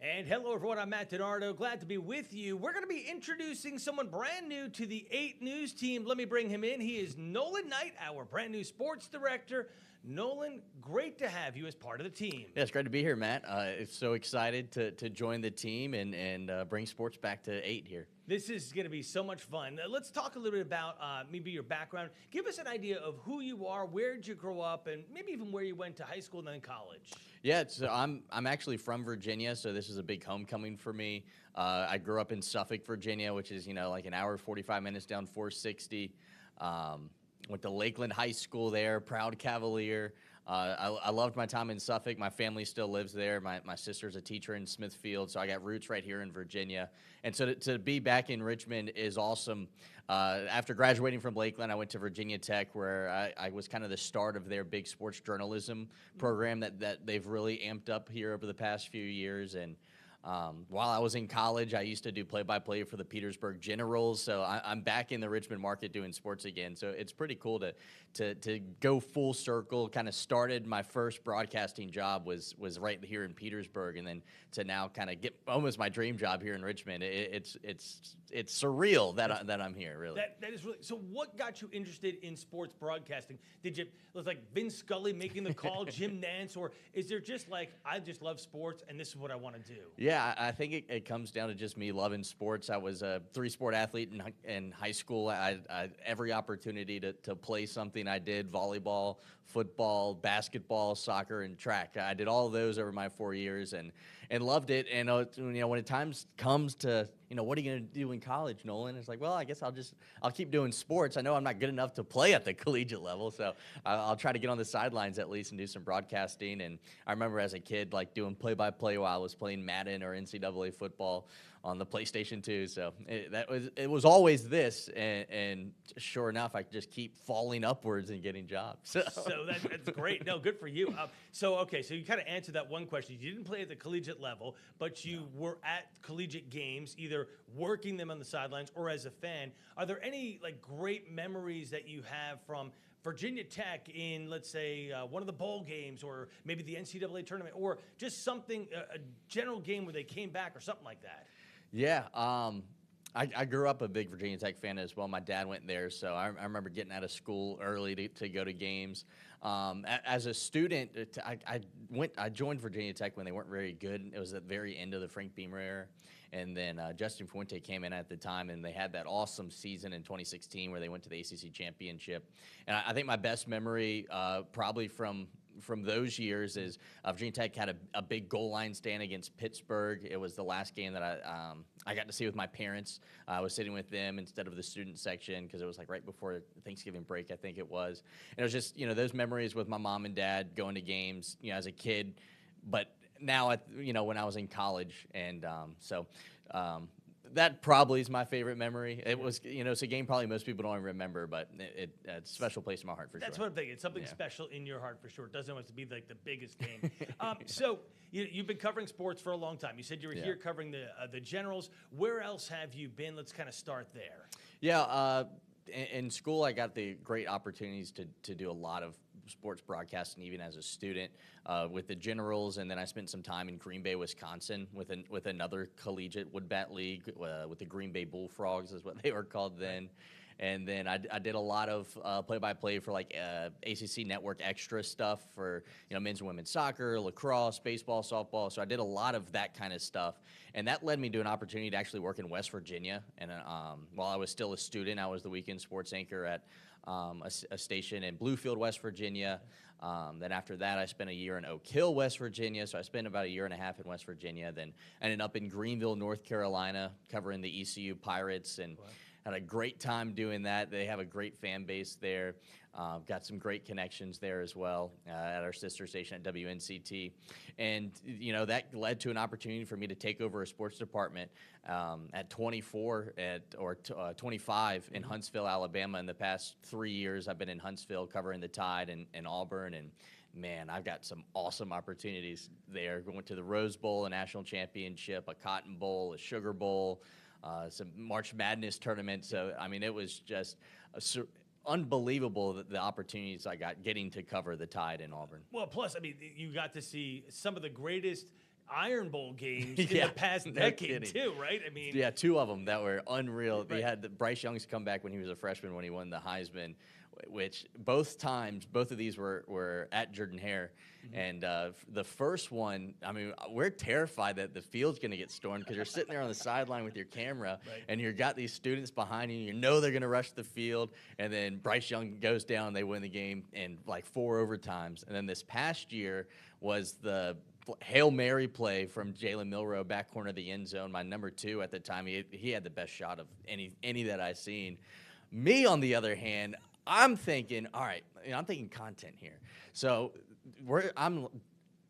And hello, everyone. I'm Matt DiNardo. Glad to be with you. We're going to be introducing someone brand new to the 8 News team. Let me bring him in. He is Nolan Knight, our brand new sports director. Nolan, great to have you as part of the team. Yeah, it's great to be here, Matt. So excited to join the team and bring sports back to 8 here. This is going to be so much fun. Let's talk a little bit about maybe your background. Give us an idea of who you are, where did you grow up, and maybe even where you went to high school and then college. Yeah, so I'm actually from Virginia, so this is a big homecoming for me. I grew up in Suffolk, Virginia, which is like an hour 45 minutes down 460. Went to Lakeland High School there, proud Cavalier. I loved my time in Suffolk. My family still lives there. My sister's a teacher in Smithfield, so I got roots right here in Virginia. And so to be back in Richmond is awesome. After graduating from Lakeland, I went to Virginia Tech, where I was kind of the start of their big sports journalism program that they've really amped up here over the past few years. And while I was in college, I used to do play-by-play for the Petersburg Generals, so I'm back in the Richmond market doing sports again. So it's pretty cool to go full circle. Kind of started my first broadcasting job was right here in Petersburg, and then to now kind of get almost my dream job here in Richmond. It's surreal that I'm here, really. That is really. So what got you interested in sports broadcasting? It was like Vince Scully making the call, Jim Nantz, or is there just like, I just love sports and this is what I want to do? Yeah, I think it comes down to just me loving sports. I was a 3-sport athlete in high school. I every opportunity to play something I did: volleyball, football, basketball, soccer, and track. I did all of those over my 4 years and loved it. And when the time comes to what are you going to do in college, Nolan? It's like, well, I guess I'll keep doing sports. I know I'm not good enough to play at the collegiate level, so I'll try to get on the sidelines at least and do some broadcasting. And I remember as a kid, like doing play-by-play while I was playing Madden or NCAA football on the PlayStation 2. So it was always this, and sure enough, I could just keep falling upwards and getting jobs. So that's great. No, good for you. So you kind of answered that one question. You didn't play at the collegiate level, but you were at collegiate games, either working them on the sidelines or as a fan. Are there any like great memories that you have from Virginia Tech in, let's say, one of the bowl games, or maybe the NCAA tournament, or just something, a general game where they came back or something like that? Yeah, I grew up a big Virginia Tech fan as well. My dad went there, so I remember getting out of school early to go to games. As a student, I joined Virginia Tech when they weren't very good. It was at the very end of the Frank Beamer era. And then Justin Fuente came in at the time, and they had that awesome season in 2016 where they went to the ACC championship. And I think my best memory probably from those years is Virginia Tech had a big goal line stand against Pittsburgh. It was the last game that I got to see with my parents. I was sitting with them instead of the student section because it was like right before Thanksgiving break, I think it was. And it was just, those memories with my mom and dad going to games, as a kid. But now, when I was in college, and that probably is my favorite memory. It was, it's a game probably most people don't remember, but it's a special place in my heart for sure. That's what I'm thinking. It's something special in your heart for sure. It doesn't have to be like the biggest game. So you've been covering sports for a long time. You said you were here covering the Generals. Where else have you been? Let's kind of start there. Yeah, in school, I got the great opportunities to do a lot of sports broadcasting, even as a student, with the Generals, and then I spent some time in Green Bay, Wisconsin, with another collegiate wood bat league, with the Green Bay Bullfrogs, is what they were called then. And then I did a lot of play-by-play for like ACC Network Extra stuff for men's and women's soccer, lacrosse, baseball, softball. So I did a lot of that kind of stuff, and that led me to an opportunity to actually work in West Virginia. And while I was still a student, I was the weekend sports anchor at a station in Bluefield, West Virginia. Then after that, I spent a year in Oak Hill, West Virginia. So I spent about a year and a half in West Virginia. Then ended up in Greenville, North Carolina, covering the ECU Pirates, and had a great time doing that. They have a great fan base there. Got some great connections there as well at our sister station at WNCT. And, that led to an opportunity for me to take over a sports department at 24 or 25 in Huntsville, Alabama. In the past 3 years, I've been in Huntsville covering the Tide and Auburn. And, man, I've got some awesome opportunities there. Going to the Rose Bowl, a national championship, a Cotton Bowl, a Sugar Bowl, some March Madness tournament. So, I mean, it was just unbelievable the opportunities I got getting to cover the Tide in Auburn. Well, plus, I mean, you got to see some of the greatest Iron Bowl games in Yeah, the past no decade kidding. too, right? I mean, Yeah, two of them that were unreal. Right. They had Bryce Young's comeback when he was a freshman when he won the Heisman, which both of these were at Jordan-Hare. And the first one, I mean, we're terrified that the field's going to get stormed because you're sitting there on the sideline with your camera, and you've got these students behind you. You know they're going to rush the field, and then Bryce Young goes down. They win the game in like 4 overtimes. And then this past year was the Hail Mary play from Jalen Milroe, back corner of the end zone. My number 2 at the time, he had the best shot of any that I've seen. Me, on the other hand, I'm thinking, all right, I'm thinking content here. So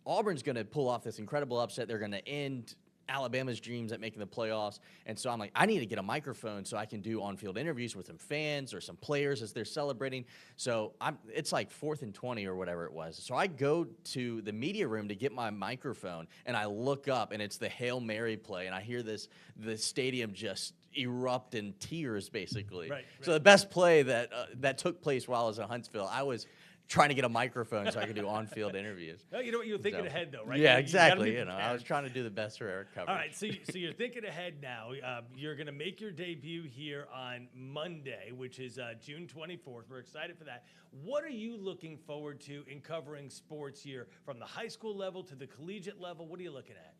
Auburn's going to pull off this incredible upset. They're going to end Alabama's dreams at making the playoffs. And so I'm like, I need to get a microphone so I can do on-field interviews with some fans or some players as they're celebrating. So it's like 4th and 20 or whatever it was. So I go to the media room to get my microphone, and I look up, and it's the Hail Mary play, and I hear the stadium just erupt in tears, basically. Right. So the best play that took place while I was in Huntsville, I was trying to get a microphone so I could do on-field interviews. No, you know what, you were thinking ahead though, right? Yeah, You gotta be exactly. I prepared. was trying to do the best for Eric coverage. All right, so you're thinking ahead now. You're going to make your debut here on Monday, which is June 24th. We're excited for that. What are you looking forward to in covering sports here, from the high school level to the collegiate level? What are you looking at?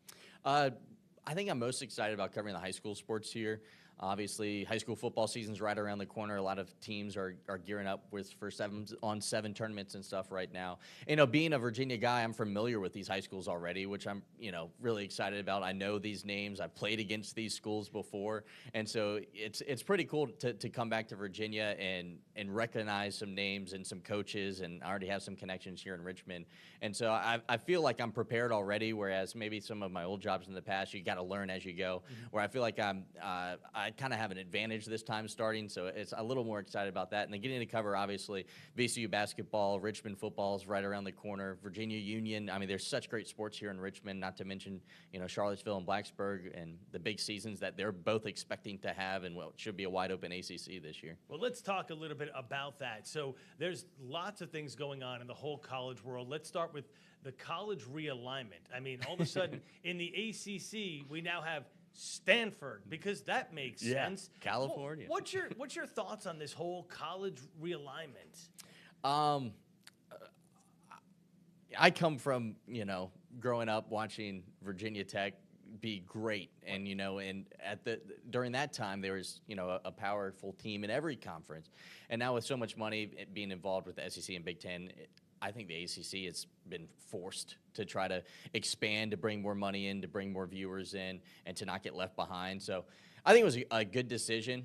I think I'm most excited about covering the high school sports here. Obviously, high school football season's right around the corner. A lot of teams are gearing up for 7-on-7 tournaments and stuff right now. Being a Virginia guy, I'm familiar with these high schools already, which I'm, really excited about. I know these names. I've played against these schools before. And so it's pretty cool to come back to Virginia and recognize some names and some coaches, and I already have some connections here in Richmond. And so I feel like I'm prepared already, whereas maybe some of my old jobs in the past, you got to learn as you go, where I feel like I kind of have an advantage this time starting, so it's a little more excited about that. And then getting to cover, obviously, VCU basketball, Richmond football is right around the corner, Virginia Union. I mean, there's such great sports here in Richmond, not to mention, Charlottesville and Blacksburg and the big seasons that they're both expecting to have, and it should be a wide-open ACC this year. Well, let's talk a little bit about that. So there's lots of things going on in the whole college world. Let's start with the college realignment. I mean, all of a sudden, in the ACC, we now have Stanford, because that makes sense. California. What's your thoughts on this whole college realignment? I come from, growing up watching Virginia Tech be great, and during that time there was a powerful team in every conference, and now with so much money being involved with the SEC and Big Ten, I think the ACC has been forced to try to expand, to bring more money in, to bring more viewers in, and to not get left behind. So I think it was a good decision,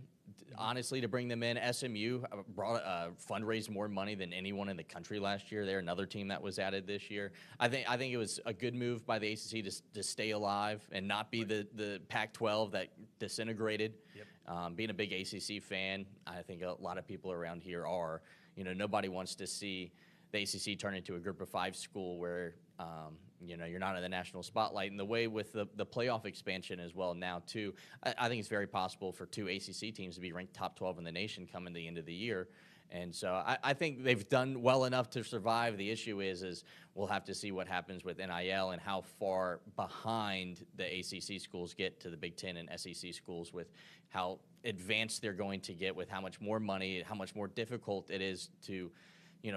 honestly, to bring them in. SMU fundraised more money than anyone in the country last year. They're another team that was added this year. I think it was a good move by the ACC to stay alive and not be the Pac-12 that disintegrated. Yep. Being a big ACC fan, I think a lot of people around here are. Nobody wants to see the ACC turn into a group of 5 school where you're not in the national spotlight. And the way with the playoff expansion as well now too, I think it's very possible for 2 ACC teams to be ranked top 12 in the nation coming the end of the year. And so I think they've done well enough to survive. The issue is we'll have to see what happens with NIL and how far behind the ACC schools get to the Big Ten and SEC schools, with how advanced they're going to get, with how much more money, how much more difficult it is to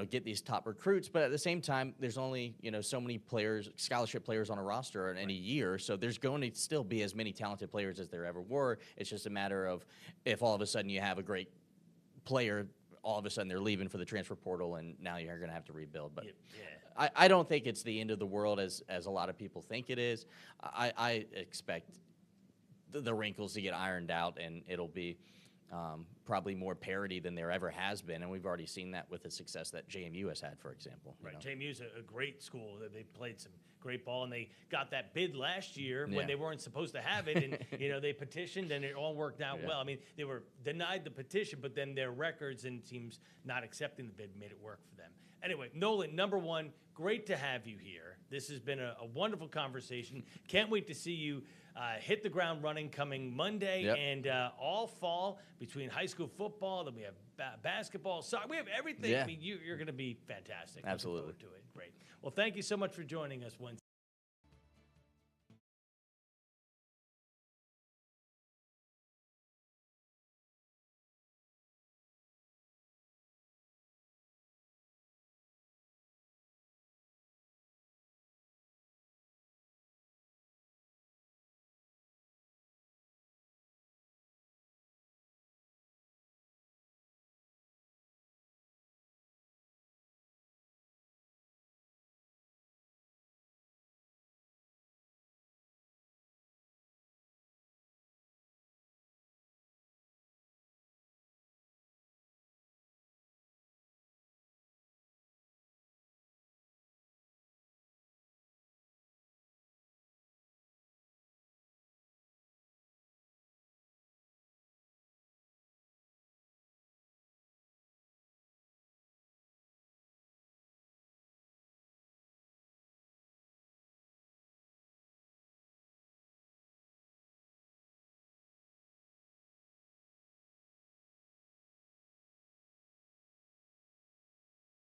get these top recruits. But at the same time, there's only, so many players, scholarship players on a roster in any year. So there's going to still be as many talented players as there ever were. It's just a matter of if all of a sudden you have a great player, all of a sudden they're leaving for the transfer portal, and now you're going to have to rebuild. But I don't think it's the end of the world as a lot of people think it is. I expect the wrinkles to get ironed out, and it'll be probably more parity than there ever has been, and we've already seen that with the success that JMU has had, for example. Right, JMU's a great school. They played some great ball, and they got that bid last year when they weren't supposed to have it, and they petitioned, and it all worked out well. I mean, they were denied the petition, but then their records and teams not accepting the bid made it work for them. Anyway, Nolan, number one, great to have you here. This has been a wonderful conversation. Can't wait to see you hit the ground running coming Monday and all fall, between high school football, then we have basketball, soccer, we have everything. I mean, you're going to be fantastic. Absolutely. Looking forward to it. Great. Well, thank you so much for joining us once.